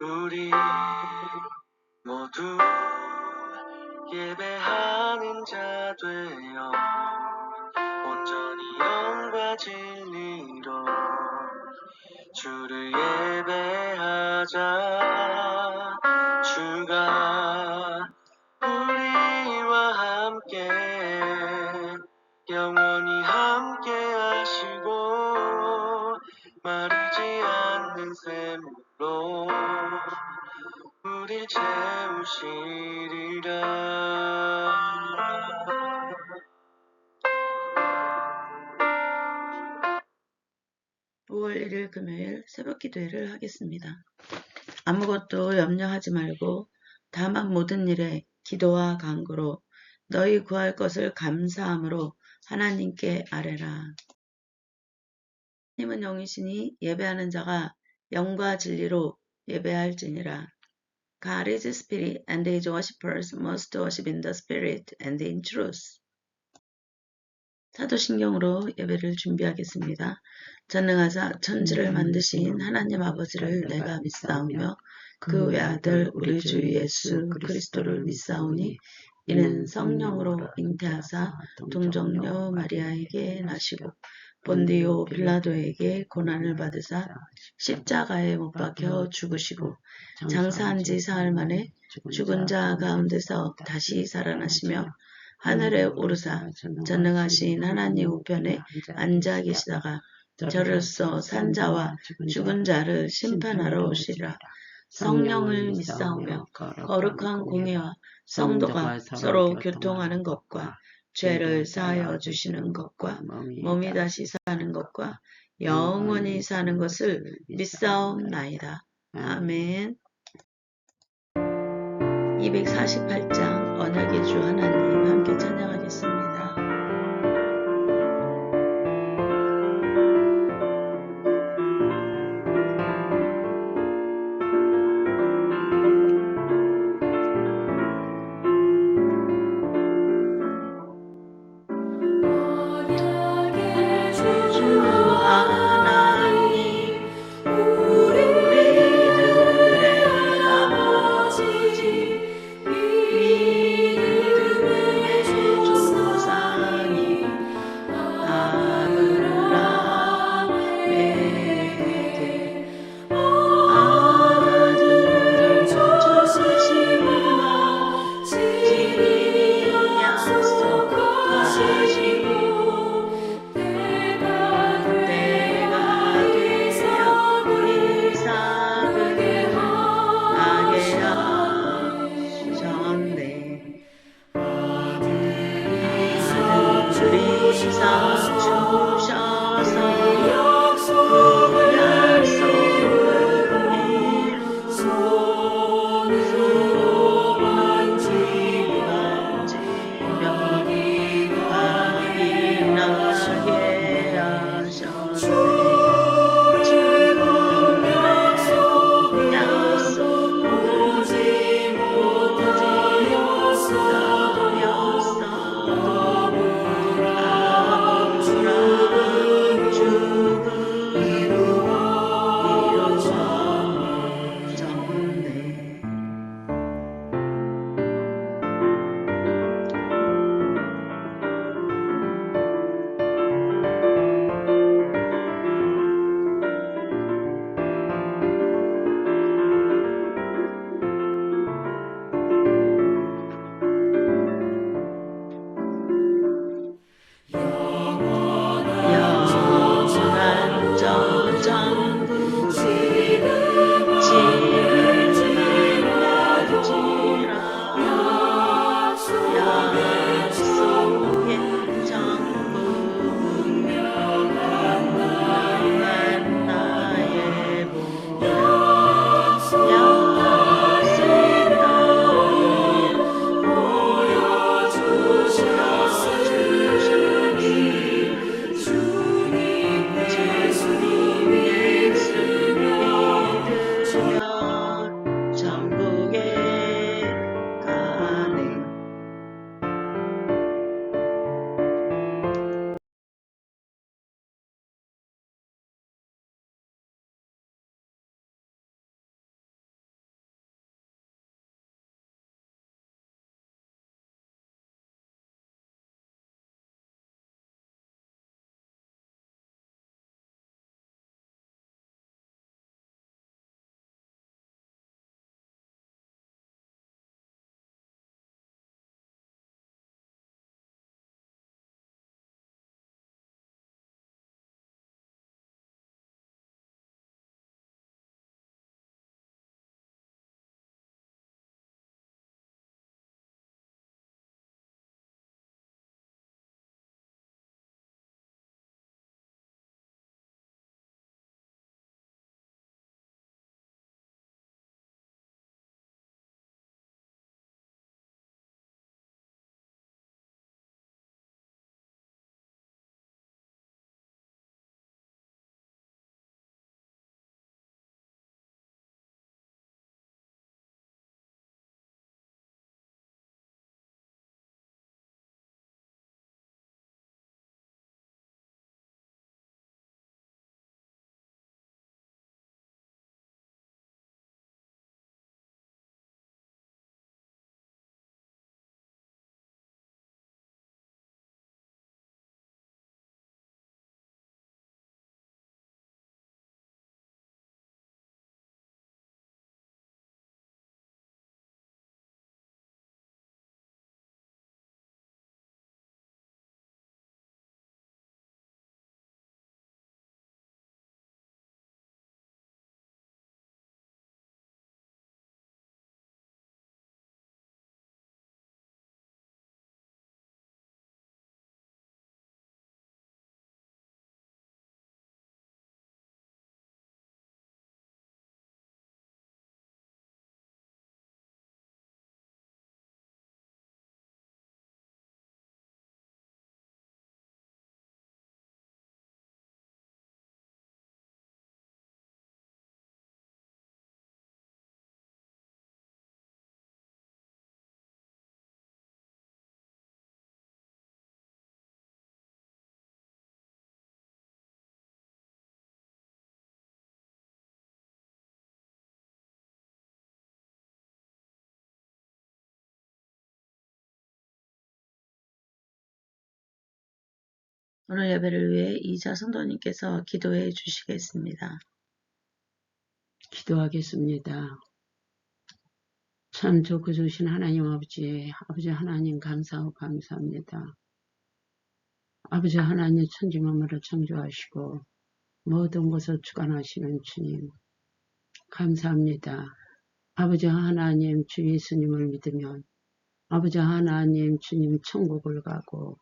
우리 모두 예배하는 자 되어 온전히 영과 진리로 주를 예배하자. 주가 우리와 함께 영원히 함께 하시고 마르지 않는 샘으로 우릴 채우시리라. (5월 1일) 금요일 새벽 기도회를 하겠습니다. 아무것도 염려하지 말고 다만 모든 일에 기도와 간구로 너희 구할 것을 감사함으로 하나님께 아뢰라. 하나님은 영이시니 예배하는 자가 영과 진리로 예배할지니라. God is spirit, and his worshippers must worship in the spirit and in truth. 사도신경으로 예배를 준비하겠습니다. 전능하사 천지를 만드신 하나님 아버지를 내가 믿사오며 그 외아들 우리 주 예수 그리스도를 믿사오니 이는 성령으로 잉태하사 동정녀 마리아에게 나시고 본디오 빌라도에게 고난을 받으사 십자가에 못 박혀 죽으시고 장사한 지 사흘 만에 죽은 자 가운데서 다시 살아나시며 하늘에 오르사 전능하신 하나님 우편에 앉아 계시다가 저로서 산 자와 죽은 자를 심판하러 오시리라. 성령을 믿사오며 거룩한 공예와 성도가 서로 교통하는 것과 죄를 사하여 주시는 것과 몸이 다시 사는 것과 영원히 사는 것을 믿사옵나이다. 아멘. 248장 언약의 주 하나님 함께 찬양하겠습니다. 오늘 예배를 위해 이자 성도님께서 기도해 주시겠습니다. 기도하겠습니다. 참 좋고 좋으신 하나님 아버지 하나님 감사하고 감사합니다. 아버지 하나님 천지 만물을 창조하시고 모든 것을 주관하시는 주님 감사합니다. 아버지 하나님 주 예수님을 믿으면 아버지 하나님 주님 천국을 가고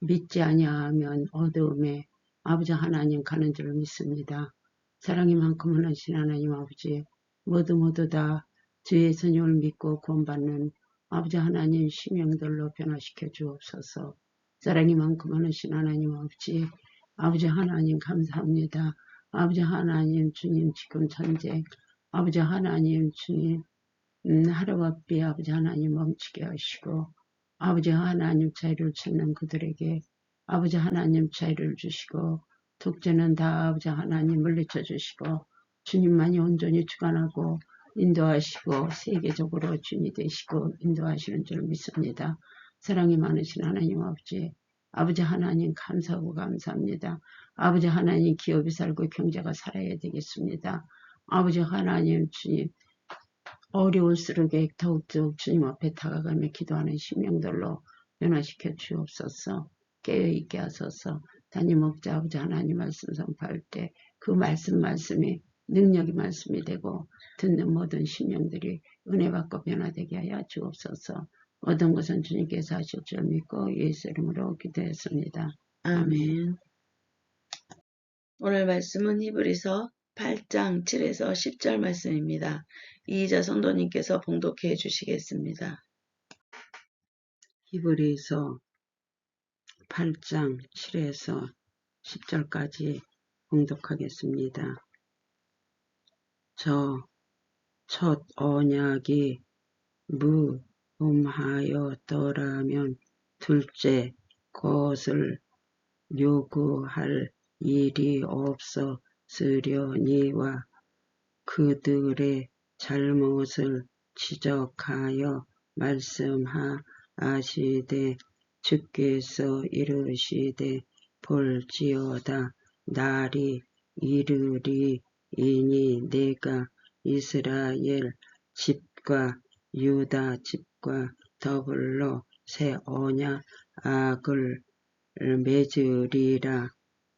믿지 아니하면 어두움에 아버지 하나님 가는 줄 믿습니다. 사랑이 많고 많으신 하나님 아버지 모두 다 주 예수님을 믿고 구원받는 아버지 하나님 심령들로 변화시켜 주옵소서. 사랑이 많고 많으신 하나님 아버지 하나님 감사합니다. 아버지 하나님 주님 지금 전쟁 아버지 하나님 주님 하루가 비 아버지 하나님 멈추게 하시고 아버지 하나님 자유를 찾는 그들에게 아버지 하나님 자유를 주시고 독재는 다 아버지 하나님 물리쳐 주시고 주님만이 온전히 주관하고 인도하시고 세계적으로 주인이 되시고 인도하시는 줄 믿습니다. 사랑이 많으신 하나님 아버지 하나님 감사하고 감사합니다. 아버지 하나님 기업이 살고 경제가 살아야 되겠습니다. 아버지 하나님 주님 어려울수록에 더욱더욱 주님 앞에 다가가며 기도하는 심령들로 변화시켜 주옵소서. 깨어있게 하소서. 담임 목자 아버지 하나님 말씀 선포할 때 그 말씀이 능력이 말씀이 되고 듣는 모든 심령들이 은혜 받고 변화되게 하여 주옵소서. 모든 것은 주님께서 하실 줄 믿고 예수 이름으로 기도했습니다. 아멘. 오늘 말씀은 히브리서 8장 7에서 10절 말씀입니다. 이자 성도님께서 봉독해 주시겠습니다. 히브리서 8장 7에서 10절까지 봉독하겠습니다. 첫 언약이 무음하였더라면 둘째 것을 요구할 일이 없었으려니와 그들의 잘못을 지적하여 말씀하시되 주께서 이르시되 볼지어다 날이 이르리이니 내가 이스라엘 집과 유다 집과 더불어 새 언약을 맺으리라.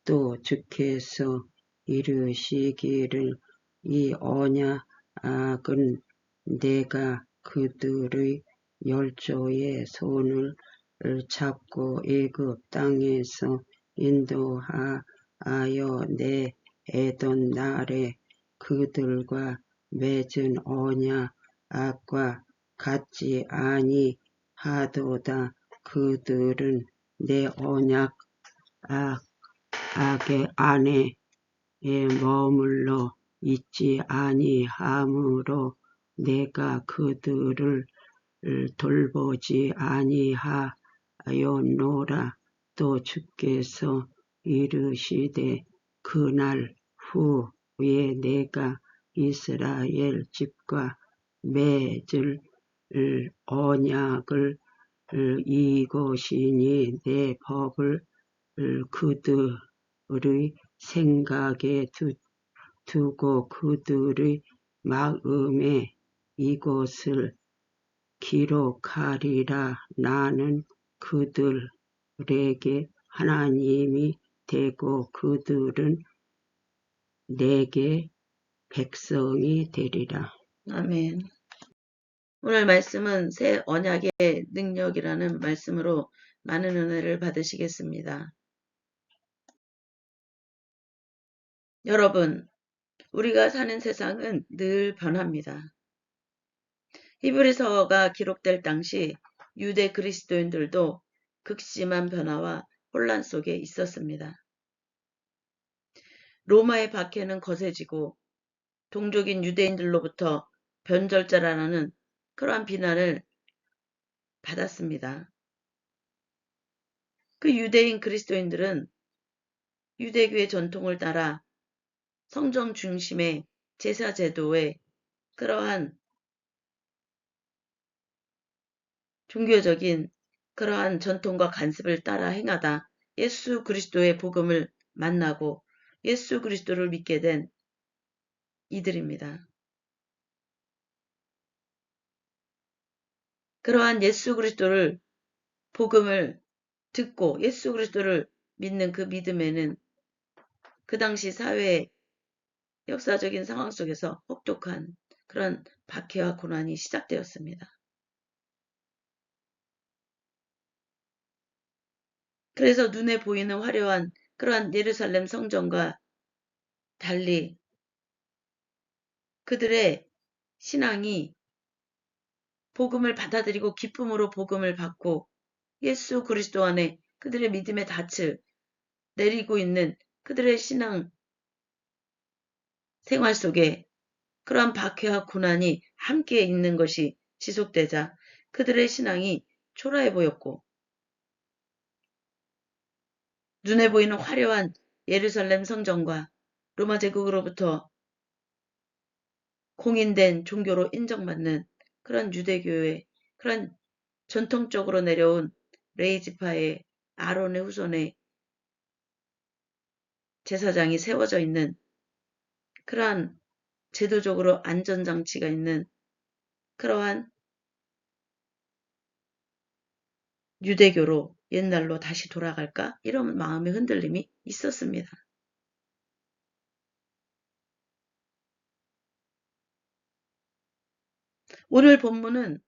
또 주께서 이르시기를 이 언약은 내가 그들의 열조의 손을 잡고 애굽 땅에서 인도하여 내애던 날에 그들과 맺은 언약과 같지 아니하도다. 그들은 내 언약 안에 머물러 있지 아니하므로 내가 그들을 돌보지 아니하였노라. 또 주께서 이르시되 그날 후에 내가 이스라엘 집과 맺을 언약을 이것이니 내 법을 그들의 생각에 두고 그들의 마음에 이것을 기록하리라. 나는 그들에게 하나님이 되고 그들은 내게 백성이 되리라. 아멘. 오늘 말씀은 새 언약의 능력이라는 말씀으로 많은 은혜를 받으시겠습니다. 여러분, 우리가 사는 세상은 늘 변합니다. 히브리서가 기록될 당시 유대 그리스도인들도 극심한 변화와 혼란 속에 있었습니다. 로마의 박해는 거세지고 동족인 유대인들로부터 변절자라는 그러한 비난을 받았습니다. 그 유대인 그리스도인들은 유대교의 전통을 따라 성전 중심의 제사 제도에 그러한 종교적인 그러한 전통과 관습을 따라 행하다 예수 그리스도의 복음을 만나고 예수 그리스도를 믿게 된 이들입니다. 그러한 예수 그리스도를 복음을 듣고 예수 그리스도를 믿는 그 믿음에는 그 당시 사회의 역사적인 상황 속에서 혹독한 그런 박해와 고난이 시작되었습니다. 그래서 눈에 보이는 화려한 그러한 예루살렘 성전과 달리 그들의 신앙이 복음을 받아들이고 기쁨으로 복음을 받고 예수 그리스도 안에 그들의 믿음의 닻을 내리고 있는 그들의 신앙 생활 속에 그러한 박해와 고난이 함께 있는 것이 지속되자 그들의 신앙이 초라해 보였고 눈에 보이는 화려한 예루살렘 성전과 로마 제국으로부터 공인된 종교로 인정받는 그런 유대교의 그런 전통적으로 내려온 레이지파의 아론의 후손의 제사장이 세워져 있는 그러한 제도적으로 안전장치가 있는 그러한 유대교로 옛날로 다시 돌아갈까? 이런 마음의 흔들림이 있었습니다. 오늘 본문은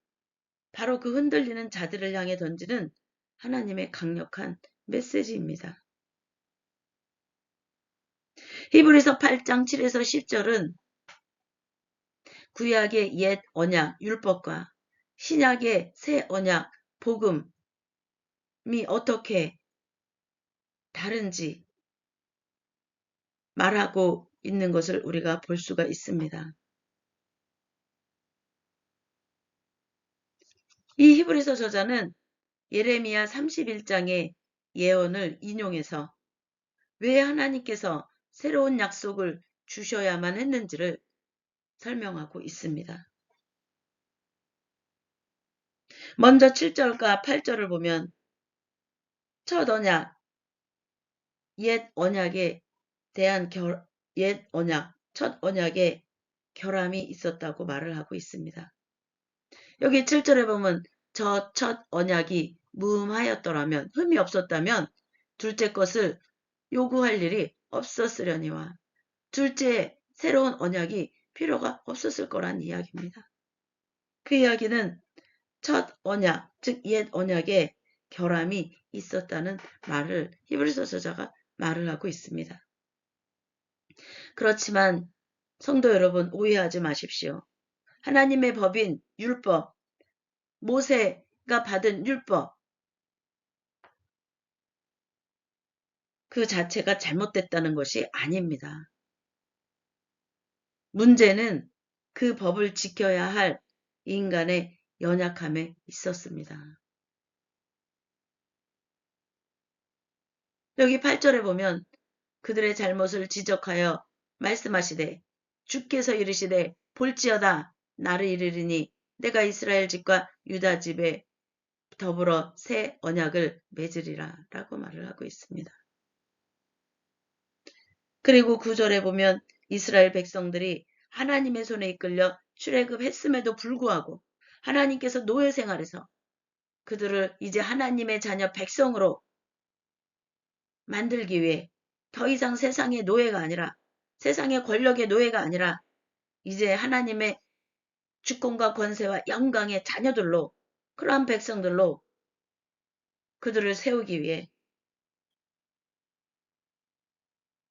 바로 그 흔들리는 자들을 향해 던지는 하나님의 강력한 메시지입니다. 히브리서 8장 7에서 10절은 구약의 옛 언약 율법과 신약의 새 언약 복음이 어떻게 다른지 말하고 있는 것을 우리가 볼 수가 있습니다. 이 히브리서 저자는 예레미야 31장의 예언을 인용해서 왜 하나님께서 새로운 약속을 주셔야만 했는지를 설명하고 있습니다. 먼저 7절과 8절을 보면 첫 언약, 옛 언약에 대한 옛 언약, 첫 언약에 결함이 있었다고 말을 하고 있습니다. 여기 7절에 보면 저 첫 언약이 무음하였더라면, 흠이 없었다면 둘째 것을 요구할 일이 없었으려니와 둘째 새로운 언약이 필요가 없었을 거란 이야기입니다. 그 이야기는 첫 언약, 즉 옛 언약에 결함이 있었다는 말을 히브리서 저자가 말을 하고 있습니다. 그렇지만 성도 여러분 오해하지 마십시오. 하나님의 법인 율법, 모세가 받은 율법 그 자체가 잘못됐다는 것이 아닙니다. 문제는 그 법을 지켜야 할 인간의 연약함에 있었습니다. 여기 8절에 보면 그들의 잘못을 지적하여 말씀하시되 주께서 이르시되 볼지어다 나를 이르리니 내가 이스라엘 집과 유다 집에 더불어 새 언약을 맺으리라 라고 말을 하고 있습니다. 그리고 9절에 보면 이스라엘 백성들이 하나님의 손에 이끌려 출애굽했음에도 불구하고 하나님께서 노예 생활에서 그들을 이제 하나님의 자녀 백성으로 만들기 위해 더 이상 세상의 노예가 아니라 세상의 권력의 노예가 아니라 이제 하나님의 주권과 권세와 영광의 자녀들로 그러한 백성들로 그들을 세우기 위해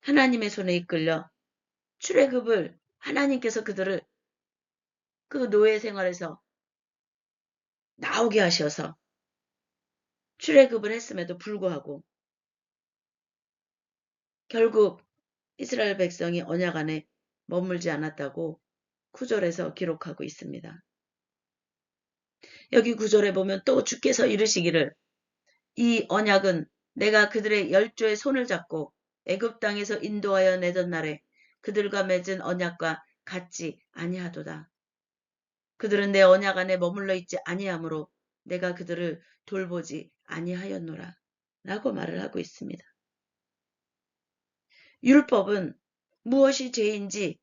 하나님의 손에 이끌려 출애굽을 하나님께서 그들을 그 노예 생활에서 나오게 하셔서 출애굽을 했음에도 불구하고 결국 이스라엘 백성이 언약 안에 머물지 않았다고 9절에서 기록하고 있습니다. 여기 9절에 보면 또 주께서 이르시기를 이 언약은 내가 그들의 열조의 손을 잡고 애굽 땅에서 인도하여 내던 날에 그들과 맺은 언약과 같지 아니하도다. 그들은 내 언약 안에 머물러 있지 아니하므로 내가 그들을 돌보지 아니하였노라. 라고 말을 하고 있습니다. 율법은 무엇이 죄인지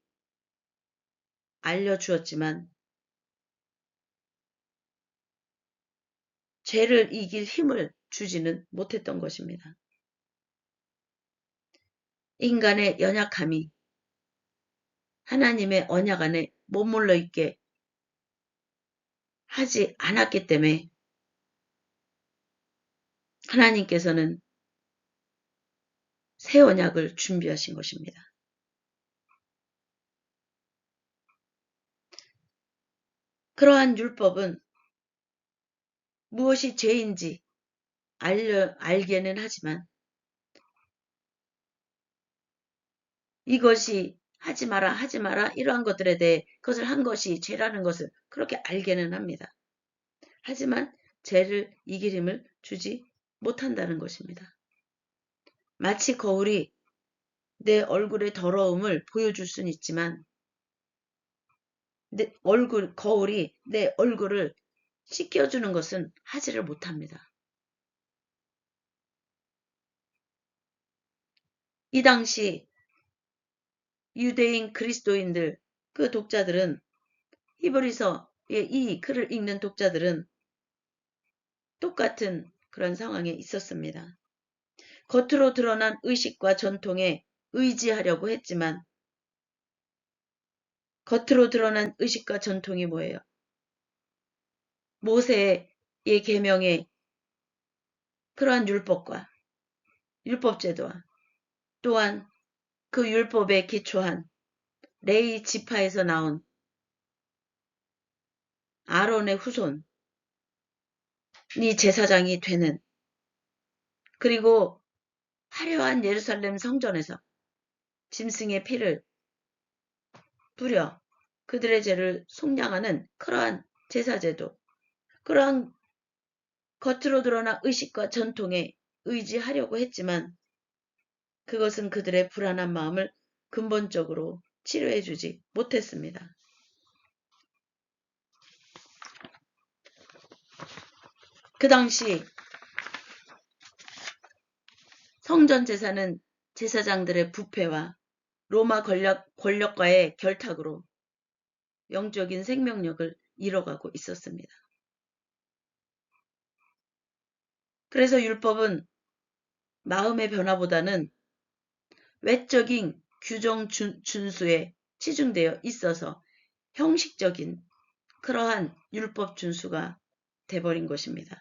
알려주었지만 죄를 이길 힘을 주지는 못했던 것입니다. 인간의 연약함이 하나님의 언약 안에 머물러 있게 하지 않았기 때문에 하나님께서는 새 언약을 준비하신 것입니다. 그러한 율법은 무엇이 죄인지 알게는 하지만 이것이 하지 마라 하지 마라 이러한 것들에 대해 그것을 한 것이 죄라는 것을 그렇게 알게는 합니다. 하지만 죄를 이길 힘을 주지 못한다는 것입니다. 마치 거울이 내 얼굴의 더러움을 보여줄 수는 있지만 거울이 내 얼굴을 씻겨주는 것은 하지를 못합니다. 이 당시 유대인 그리스도인들 그 독자들은 히브리서의 이 글을 읽는 독자들은 똑같은 그런 상황에 있었습니다. 겉으로 드러난 의식과 전통에 의지하려고 했지만 겉으로 드러난 의식과 전통이 뭐예요? 모세의 계명의 그러한 율법과 율법제도와 또한 그 율법에 기초한 레위 지파에서 나온 아론의 후손이 제사장이 되는 그리고 화려한 예루살렘 성전에서 짐승의 피를 뿌려 그들의 죄를 속량하는 그러한 제사제도 그러한 겉으로 드러난 의식과 전통에 의지하려고 했지만 그것은 그들의 불안한 마음을 근본적으로 치료해주지 못했습니다. 그 당시 성전 제사는 제사장들의 부패와 로마 권력과의 결탁으로 영적인 생명력을 잃어가고 있었습니다. 그래서 율법은 마음의 변화보다는 외적인 규정 준수에 치중되어 있어서 형식적인 그러한 율법 준수가 돼버린 것입니다.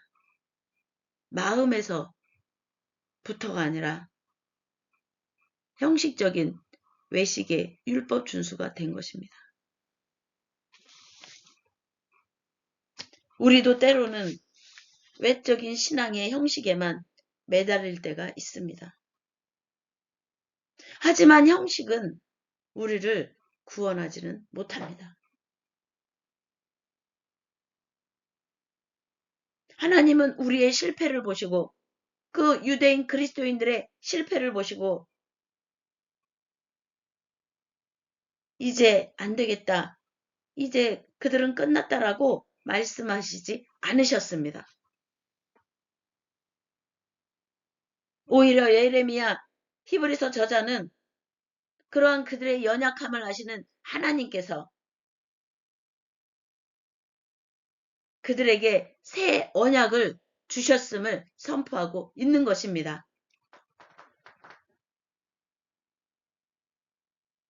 마음에서부터가 아니라 형식적인 외식의 율법 준수가 된 것입니다. 우리도 때로는 외적인 신앙의 형식에만 매달릴 때가 있습니다. 하지만 형식은 우리를 구원하지는 못합니다. 하나님은 우리의 실패를 보시고 그 유대인 그리스도인들의 실패를 보시고 이제 안 되겠다. 이제 그들은 끝났다라고 말씀하시지 않으셨습니다. 오히려 예레미야 히브리서 저자는 그러한 그들의 연약함을 아시는 하나님께서 그들에게 새 언약을 주셨음을 선포하고 있는 것입니다.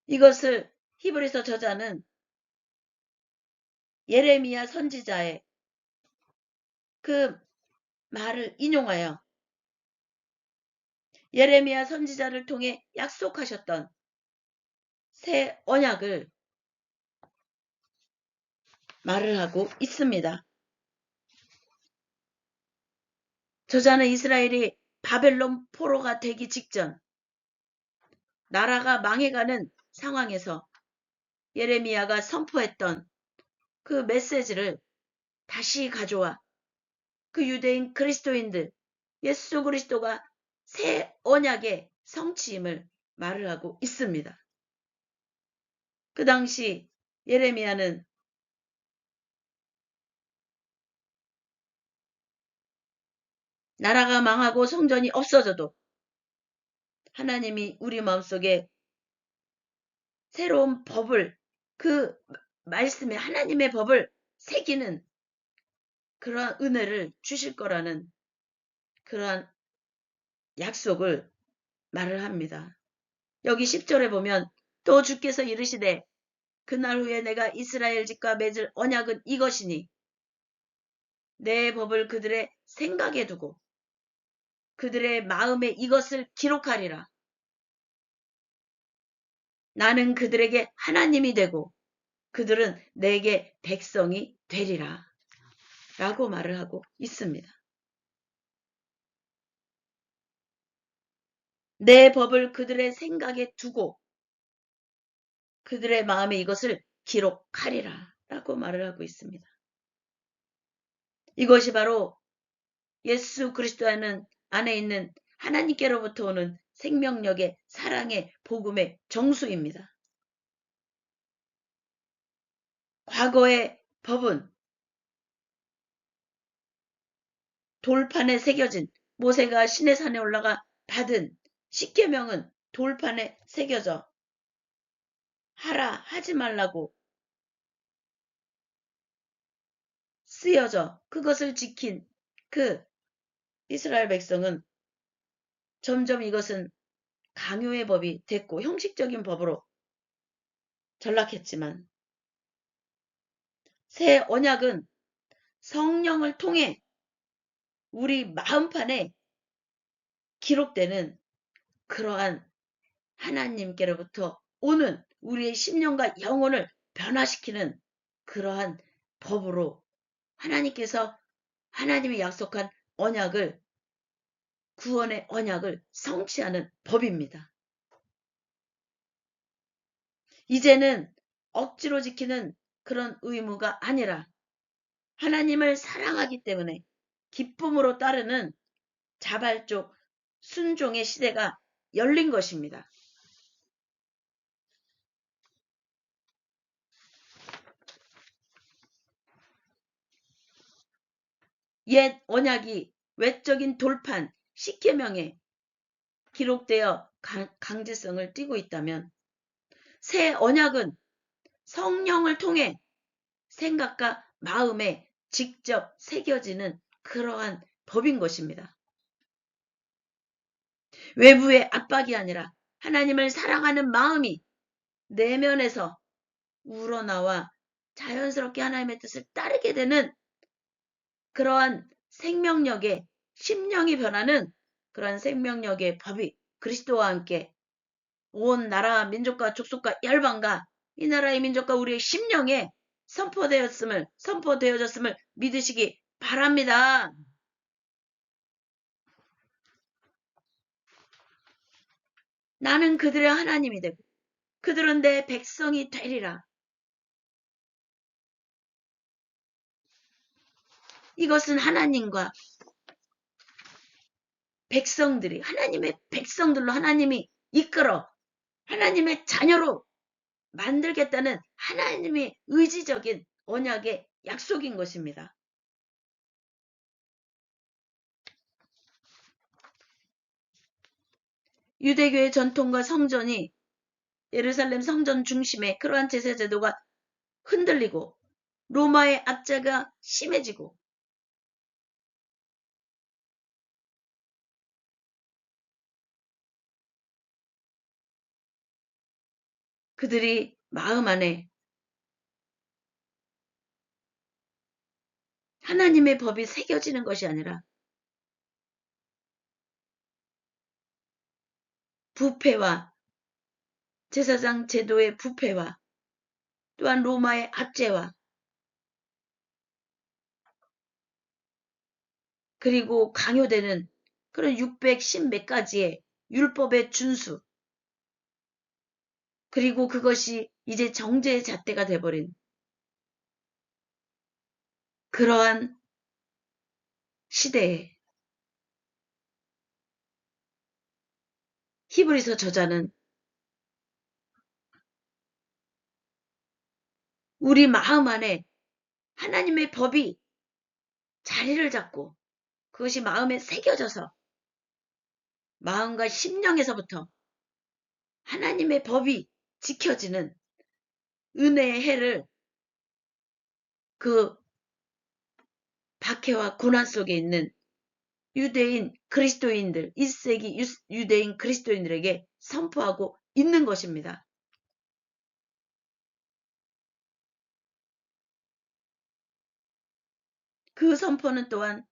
이것을 히브리서 저자는 예레미야 선지자의 그 말을 인용하여 예레미야 선지자를 통해 약속하셨던 새 언약을 말을 하고 있습니다. 저자는 이스라엘이 바벨론 포로가 되기 직전 나라가 망해가는 상황에서 예레미야가 선포했던 그 메시지를 다시 가져와 그 유대인 그리스도인들 예수 그리스도가 새 언약의 성취임을 말을 하고 있습니다. 그 당시 예레미야는 나라가 망하고 성전이 없어져도 하나님이 우리 마음속에 새로운 법을, 그 말씀에 하나님의 법을 새기는 그러한 은혜를 주실 거라는 그러한 약속을 말을 합니다. 여기 10절에 보면 또 주께서 이르시되 그날 후에 내가 이스라엘 집과 맺을 언약은 이것이니 내 법을 그들의 생각에 두고 그들의 마음에 이것을 기록하리라. 나는 그들에게 하나님이 되고 그들은 내게 백성이 되리라. 라고 말을 하고 있습니다. 내 법을 그들의 생각에 두고 그들의 마음에 이것을 기록하리라. 라고 말을 하고 있습니다. 이것이 바로 예수 그리스도 안에 있는 하나님께로부터 오는 생명력의 사랑의 복음의 정수입니다. 과거의 법은 돌판에 새겨진, 모세가 시내산에 올라가 받은 십계명은 돌판에 새겨져 하라 하지 말라고 쓰여져 그것을 지킨 그 이스라엘 백성은 점점 이것은 강요의 법이 됐고 형식적인 법으로 전락했지만 새 언약은 성령을 통해 우리 마음판에 기록되는 그러한 하나님께로부터 오는 우리의 심령과 영혼을 변화시키는 그러한 법으로 하나님께서 하나님이 약속한 언약을, 구원의 언약을 성취하는 법입니다. 이제는 억지로 지키는 그런 의무가 아니라 하나님을 사랑하기 때문에 기쁨으로 따르는 자발적 순종의 시대가 열린 것입니다. 옛 언약이 외적인 돌판, 십계명에 기록되어 강제성을 띠고 있다면 새 언약은 성령을 통해 생각과 마음에 직접 새겨지는 그러한 법인 것입니다. 외부의 압박이 아니라 하나님을 사랑하는 마음이 내면에서 우러나와 자연스럽게 하나님의 뜻을 따르게 되는 그러한 생명력의 심령이 변하는 그러한 생명력의 법이 그리스도와 함께 온 나라 민족과 족속과 열방과 이 나라의 민족과 우리의 심령에 선포되어졌음을 믿으시기 바랍니다. 나는 그들의 하나님이 되고 그들은 내 백성이 되리라. 이것은 하나님과 백성들이 하나님의 백성들로 하나님이 이끌어 하나님의 자녀로 만들겠다는 하나님의 의지적인 언약의 약속인 것입니다. 유대교의 전통과 성전이 예루살렘 성전 중심의 그러한 제사 제도가 흔들리고 로마의 압제가 심해지고 그들이 마음 안에 하나님의 법이 새겨지는 것이 아니라 부패와 제사장 제도의 부패와 또한 로마의 압제와 그리고 강요되는 그런 610 몇 가지의 율법의 준수 그리고 그것이 이제 정죄의 잣대가 돼버린 그러한 시대에 히브리서 저자는 우리 마음 안에 하나님의 법이 자리를 잡고 그것이 마음에 새겨져서 마음과 심령에서부터 하나님의 법이 지켜지는 은혜의 해를 그 박해와 고난 속에 있는 유대인 그리스도인들, 1세기 유대인 그리스도인들에게 선포하고 있는 것입니다. 그 선포는 또한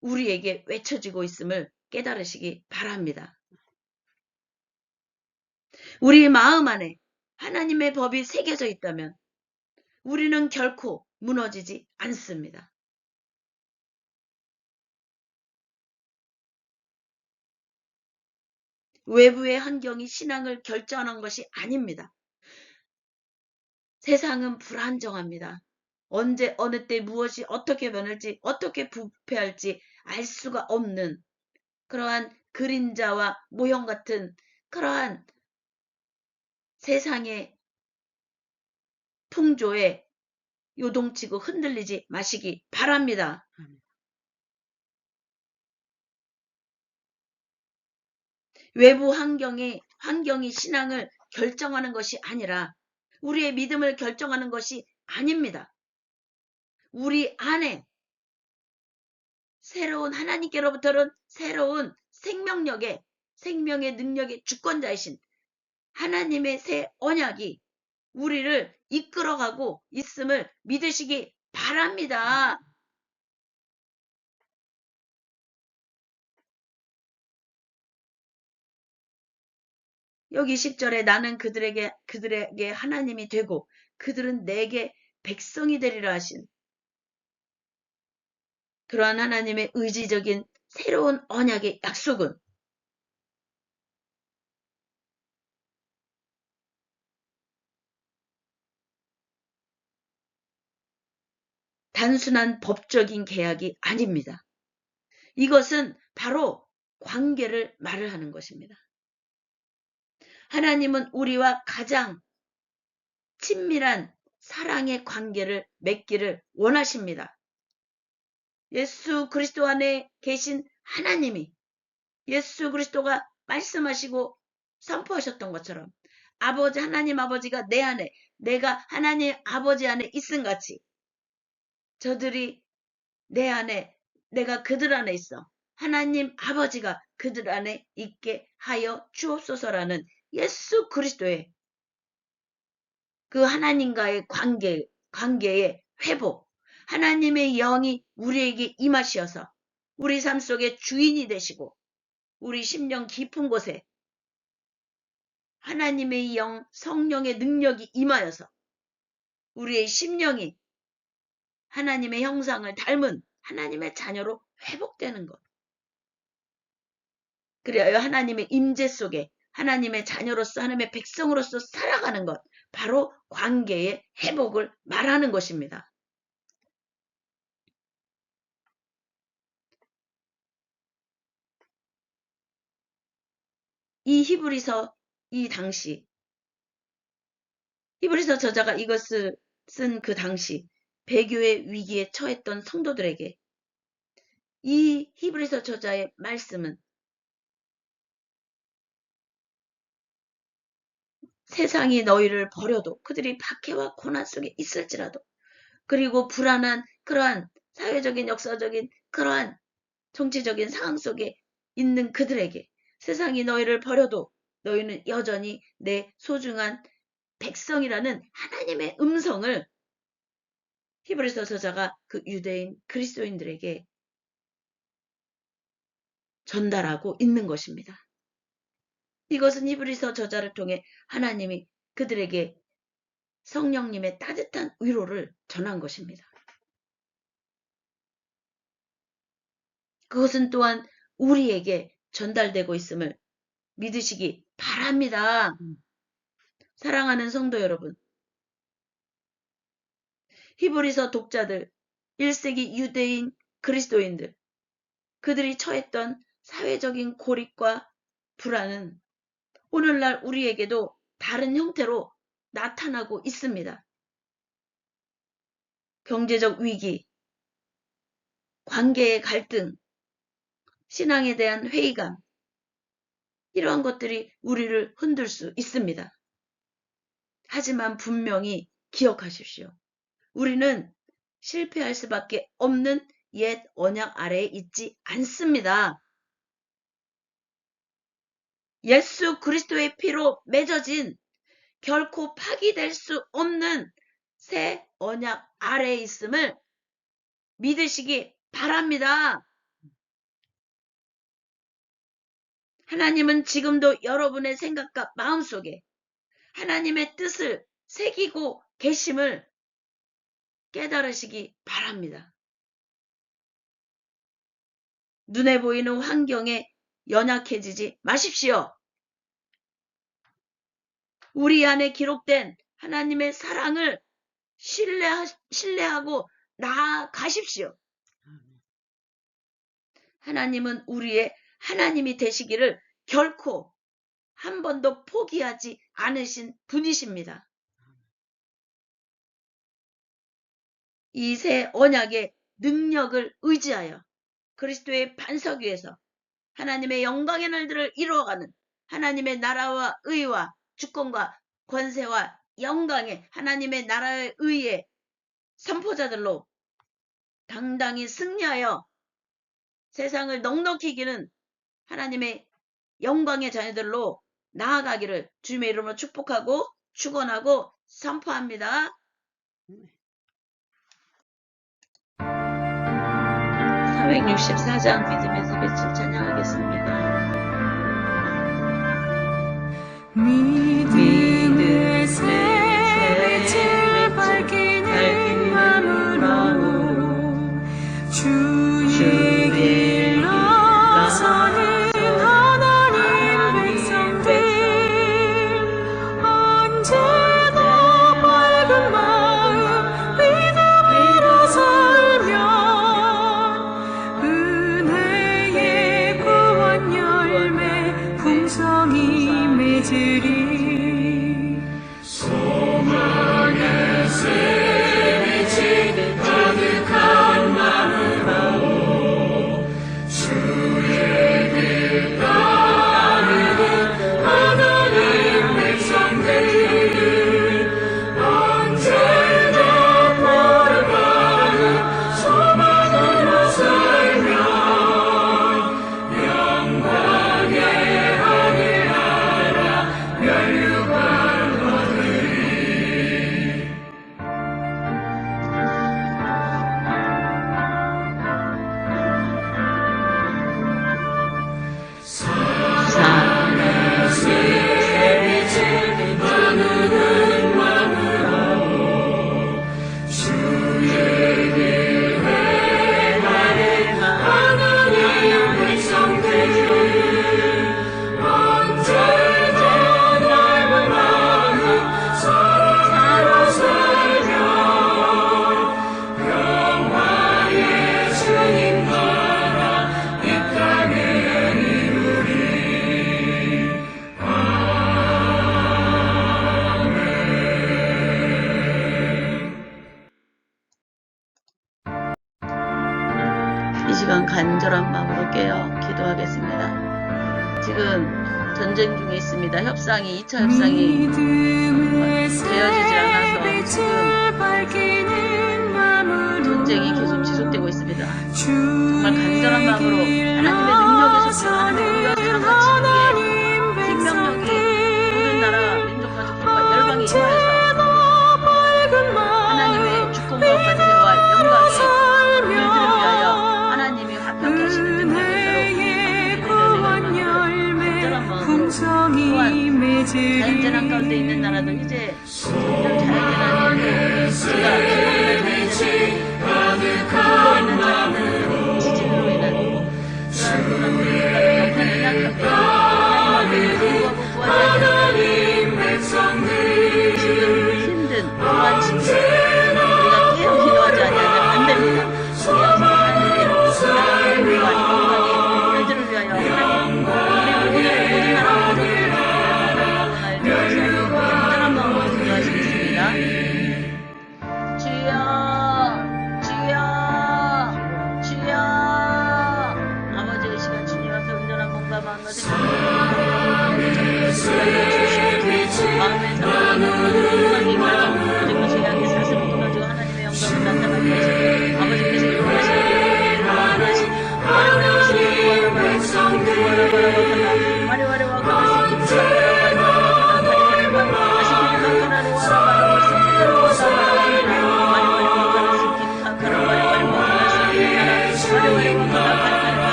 우리에게 외쳐지고 있음을 깨달으시기 바랍니다. 우리 마음 안에 하나님의 법이 새겨져 있다면 우리는 결코 무너지지 않습니다. 외부의 환경이 신앙을 결정하는 것이 아닙니다. 세상은 불안정합니다. 언제 어느 때 무엇이 어떻게 변할지 어떻게 부패할지 알 수가 없는 그러한 그림자와 모형 같은 그러한 세상의 풍조에 요동치고 흔들리지 마시기 바랍니다. 외부 환경이 신앙을 결정하는 것이 아니라 우리의 믿음을 결정하는 것이 아닙니다. 우리 안에 새로운 하나님께로부터는 새로운 생명의 능력의 주권자이신 하나님의 새 언약이 우리를 이끌어가고 있음을 믿으시기 바랍니다. 여기 10절에 나는 그들에게 하나님이 되고 그들은 내게 백성이 되리라 하신 그러한 하나님의 의지적인 새로운 언약의 약속은 단순한 법적인 계약이 아닙니다. 이것은 바로 관계를 말을 하는 것입니다. 하나님은 우리와 가장 친밀한 사랑의 관계를 맺기를 원하십니다. 예수 그리스도 안에 계신 하나님이 예수 그리스도가 말씀하시고 선포하셨던 것처럼 하나님 아버지가 내 안에 내가 하나님 아버지 안에 있음 같이 저들이 내 안에 내가 그들 안에 있어 하나님 아버지가 그들 안에 있게 하여 주옵소서라는 예수 그리스도의 그 하나님과의 관계의 회복, 하나님의 영이 우리에게 임하시어서 우리 삶 속에 주인이 되시고 우리 심령 깊은 곳에 하나님의 영, 성령의 능력이 임하여서 우리의 심령이 하나님의 형상을 닮은 하나님의 자녀로 회복되는 것. 그래야 하나님의 임재 속에 하나님의 자녀로서 하나님의 백성으로서 살아가는 것. 바로 관계의 회복을 말하는 것입니다. 이 히브리서 이 당시 히브리서 저자가 이것을 쓴 그 당시 배교의 위기에 처했던 성도들에게 이 히브리서 저자의 말씀은 세상이 너희를 버려도 그들이 박해와 고난 속에 있을지라도 그리고 불안한 그러한 사회적인 역사적인 그러한 정치적인 상황 속에 있는 그들에게 세상이 너희를 버려도 너희는 여전히 내 소중한 백성이라는 하나님의 음성을 히브리서 저자가 그 유대인 그리스도인들에게 전달하고 있는 것입니다. 이것은 히브리서 저자를 통해 하나님이 그들에게 성령님의 따뜻한 위로를 전한 것입니다. 그것은 또한 우리에게 전달되고 있음을 믿으시기 바랍니다. 사랑하는 성도 여러분, 히브리서 독자들, 1세기 유대인 그리스도인들, 그들이 처했던 사회적인 고립과 불안은 오늘날 우리에게도 다른 형태로 나타나고 있습니다. 경제적 위기, 관계의 갈등, 신앙에 대한 회의감, 이러한 것들이 우리를 흔들 수 있습니다. 하지만 분명히 기억하십시오. 우리는 실패할 수밖에 없는 옛 언약 아래에 있지 않습니다. 예수 그리스도의 피로 맺어진 결코 파기될 수 없는 새 언약 아래에 있음을 믿으시기 바랍니다. 하나님은 지금도 여러분의 생각과 마음속에 하나님의 뜻을 새기고 계심을 깨달으시기 바랍니다. 눈에 보이는 환경에 연약해지지 마십시오. 우리 안에 기록된 하나님의 사랑을 신뢰하고 나아가십시오. 하나님은 우리의 하나님이 되시기를 결코 한 번도 포기하지 않으신 분이십니다. 이 새 언약의 능력을 의지하여 그리스도의 반석 위에서 하나님의 영광의 날들을 이루어가는 하나님의 나라와 의와 주권과 권세와 영광의 하나님의 나라의 의의 선포자들로 당당히 승리하여 세상을 넉넉히 이기는 하나님의 영광의 자녀들로 나아가기를 주님의 이름으로 축복하고 축원하고 선포합니다. 464장 믿음에서 빛을 찬양하겠습니다. 믿음의 새 빛을 밝히는 마음으로 주의 길로 서는 하나님 백성들 언제나 밝은 마음 믿음으로 살면 은혜의 구원 열매 풍성히 맺으리. 소망의 새 빛이 가득한 마음으로 주의 길 따르는 하나님 백성들 언제나 걸어가는 소망으로 살면 영광의 하늘 나라 멸류관 얻으리. 사랑의 새 빛을 나누는 마음으로 주의 길 행하는 하나님 백성들 언제나 넓은 마음 사랑으로 살면 영광의 주님 나라 이 땅에 이루리. 이 시간 간절한 마음으로 깨어 기도하겠습니다. 지금 전쟁 중에 있습니다. 협상이 2차 협상이 되어지지 않아서 지금 전쟁이 계속 지속되고 있습니다. 정말 간절한 마음으로 하나님의 능력에 속하는 우리와 사랑과 진리의 생명력이 모든 나라, 민족과 족속과 열방에 임하여서 하나님의 주권과 권세와 영광의 일들을 위하여 하나님이 화평케 하시는 능력을 따로 간절한 마음으로 또한 자연재난 가운데 있는 나라들 이제 점점 자연재난이 있고 우리가 가득한 마음으로 지진으로 인한 하나님 백성들 지금 힘든 그러한 진실 우리가 깨어 기도하지 아니하면 안 됩니다. 하나님의 영광의 일들을 위하여 하나님 우리 모든 나라 간절한 마음으로 기도하시겠습니다. 주여 주여 주여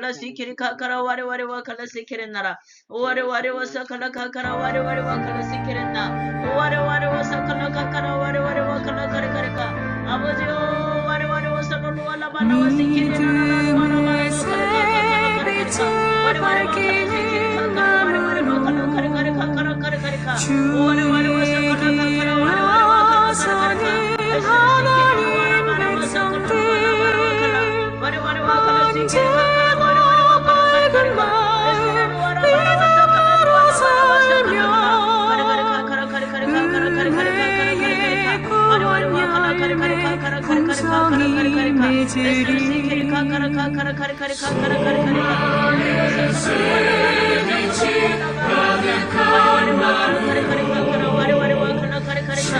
kalakala sikiri kakara ware ware wa kala sikiri nara. Ware ware wa sakala kakara ware ware wa kala sikiri na. Ware ware wa sakala kakara ware ware wa kala kare kare ka. 아버지요 ware ware wa sakala wala bala wa sikiri na na na wala bala wa kala kakara kare kare ka. Ware ware wa kala sikiri kakara ware ware wa kala kare kare kakara kare kare ka. Ware ware wa sakala kakara ware ware wa kala kare kare ka.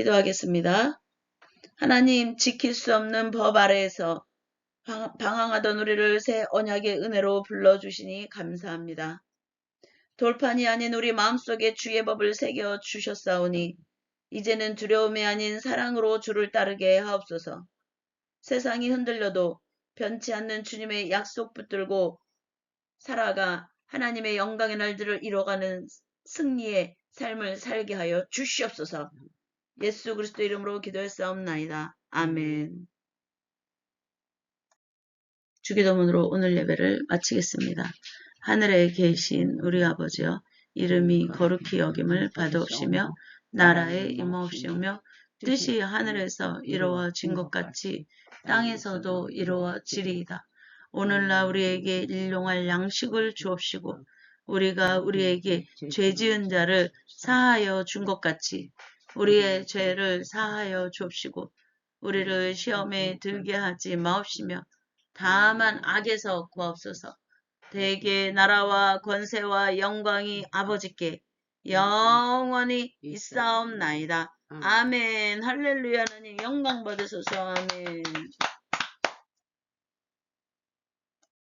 기도하겠습니다. 하나님, 지킬 수 없는 법 아래에서 방황하던 우리를 새 언약의 은혜로 불러주시니 감사합니다. 돌판이 아닌 우리 마음속에 주의 법을 새겨 주셨사오니 이제는 두려움이 아닌 사랑으로 주를 따르게 하옵소서. 세상이 흔들려도 변치 않는 주님의 약속 붙들고 살아가 하나님의 영광의 날들을 이뤄가는 승리의 삶을 살게 하여 주시옵소서. 예수 그리스도 이름으로 기도했사옵나이다. 아멘. 주기도문으로 오늘 예배를 마치겠습니다. 하늘에 계신 우리 아버지여, 이름이 거룩히 여김을 받으옵시며 나라에 임하옵시며 뜻이 하늘에서 이루어진 것 같이 땅에서도 이루어지리이다. 오늘날 우리에게 일용할 양식을 주옵시고 우리가 우리에게 죄 지은 자를 사하여 준 것 같이 우리의 죄를 사하여 주옵시고 우리를 시험에 들게 하지 마옵시며 다만 악에서 구하옵소서. 대개 나라와 권세와 영광이 아버지께 영원히 있사옵나이다. 아멘. 할렐루야. 하나님 영광 받으소서. 아멘.